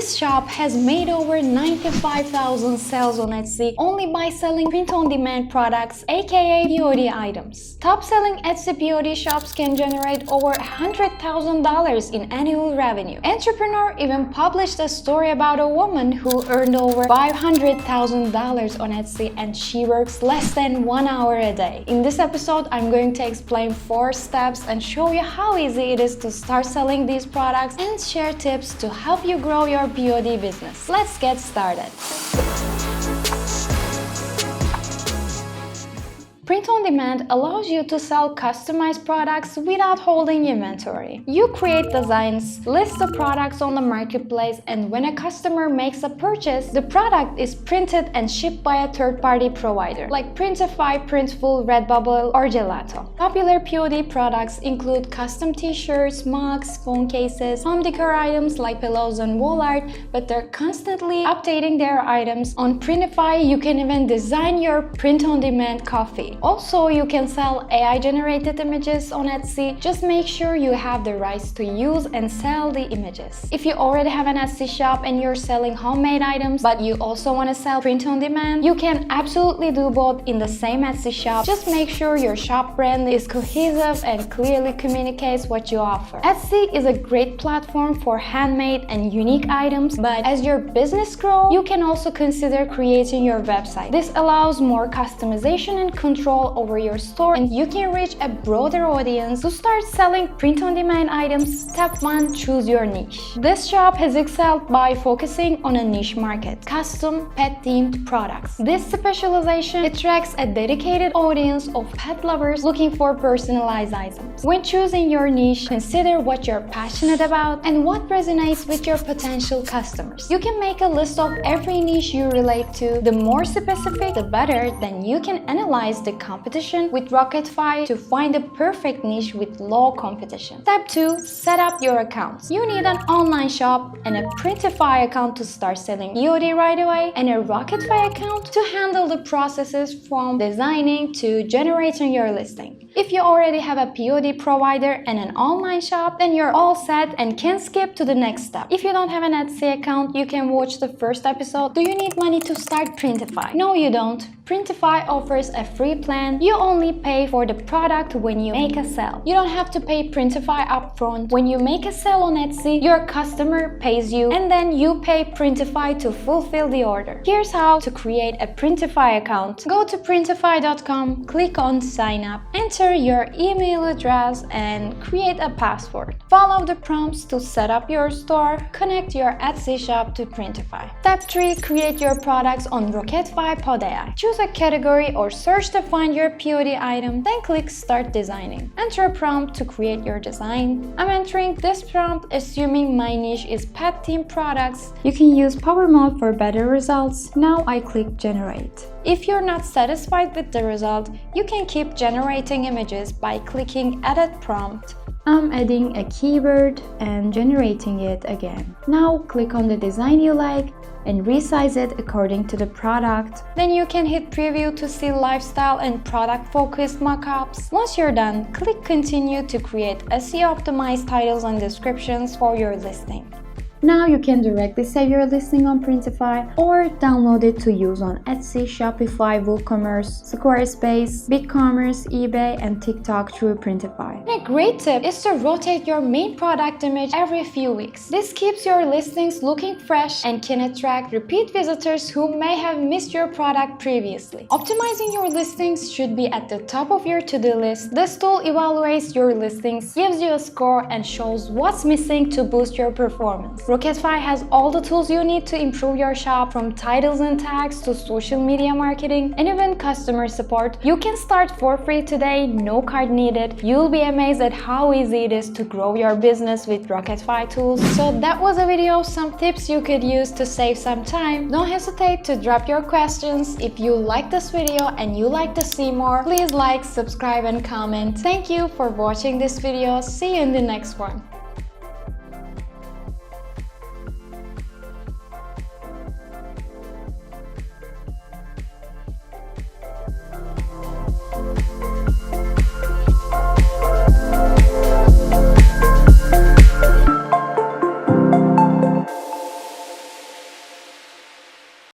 This shop has made over 95,000 sales on Etsy only by selling print-on-demand products, aka POD items. Top-selling Etsy POD shops can generate over $100,000 in annual revenue. Entrepreneur even published a story about a woman who earned over $500,000 on Etsy and she works less than 1 hour a day. In this episode, I'm going to explain 4 steps and show you how easy it is to start selling these products and share tips to help you grow your POD business. Let's get started. Print-on-demand allows you to sell customized products without holding inventory. You create designs, list the products on the marketplace, and when a customer makes a purchase, the product is printed and shipped by a third-party provider like Printify, Printful, Redbubble, or Gelato. Popular POD products include custom t-shirts, mugs, phone cases, home decor items like pillows and wall art, but they're constantly updating their items. On Printify, you can even design your print-on-demand coffee. Also, you can sell AI-generated images on Etsy. Just make sure you have the rights to use and sell the images. If you already have an Etsy shop and you're selling homemade items, but you also want to sell print-on-demand, you can absolutely do both in the same Etsy shop. Just make sure your shop brand is cohesive and clearly communicates what you offer. Etsy is a great platform for handmade and unique items, but as your business grows, you can also consider creating your website. This allows more customization and control over your store, and you can reach a broader audience. To start selling print-on-demand items, step 1, choose your niche. This shop has excelled by focusing on a niche market, custom pet-themed products. This specialization attracts a dedicated audience of pet lovers looking for personalized items. When choosing your niche, consider what you're passionate about and what resonates with your potential customers. You can make a list of every niche you relate to. The more specific, the better. Then you can analyze the competition with Roketfy to find the perfect niche with low competition. Step 2. Set up your accounts. You need an online shop and a Printify account to start selling POD right away, and a Roketfy account to handle the processes from designing to generating your listing. If you already have a POD provider and an online shop, then you're all set and can skip to the next step. If you don't have an Etsy account, you can watch the first episode. Do you need money to start Printify? No, you don't. Printify offers a free plan. You only pay for the product when you make a sale. You don't have to pay Printify upfront. When you make a sale on Etsy, your customer pays you and then you pay Printify to fulfill the order. Here's how to create a Printify account. Go to printify.com, click on sign up, enter your email address and create a password. Follow the prompts to set up your store. Connect your Etsy shop to Printify. Step 3. Create your products on Roketfy Pod AI. Choose a category or search to find your POD item, then click Start Designing. Enter a prompt to create your design. I'm entering this prompt assuming my niche is pet-themed products. You can use Power Mode for better results. Now I click Generate. If you're not satisfied with the result, you can keep generating images by clicking Edit Prompt. I'm adding a keyword and generating it again. Now click on the design you like and resize it according to the product. Then you can hit preview to see lifestyle and product focused mockups. Once you're done, click continue to create SEO optimized titles and descriptions for your listing. Now you can directly save your listing on Printify or download it to use on Etsy, Shopify, WooCommerce, Squarespace, BigCommerce, eBay, and TikTok through Printify. A great tip is to rotate your main product image every few weeks. This keeps your listings looking fresh and can attract repeat visitors who may have missed your product previously. Optimizing your listings should be at the top of your to-do list. This tool evaluates your listings, gives you a score, and shows what's missing to boost your performance. Roketfy has all the tools you need to improve your shop, from titles and tags to social media marketing and even customer support. You can start for free today, no card needed. You'll be amazed at how easy it is to grow your business with Roketfy tools. So that was a video of some tips you could use to save some time. Don't hesitate to drop your questions. If you like this video and you like to see more, please like, subscribe and comment. Thank you for watching this video. See you in the next one.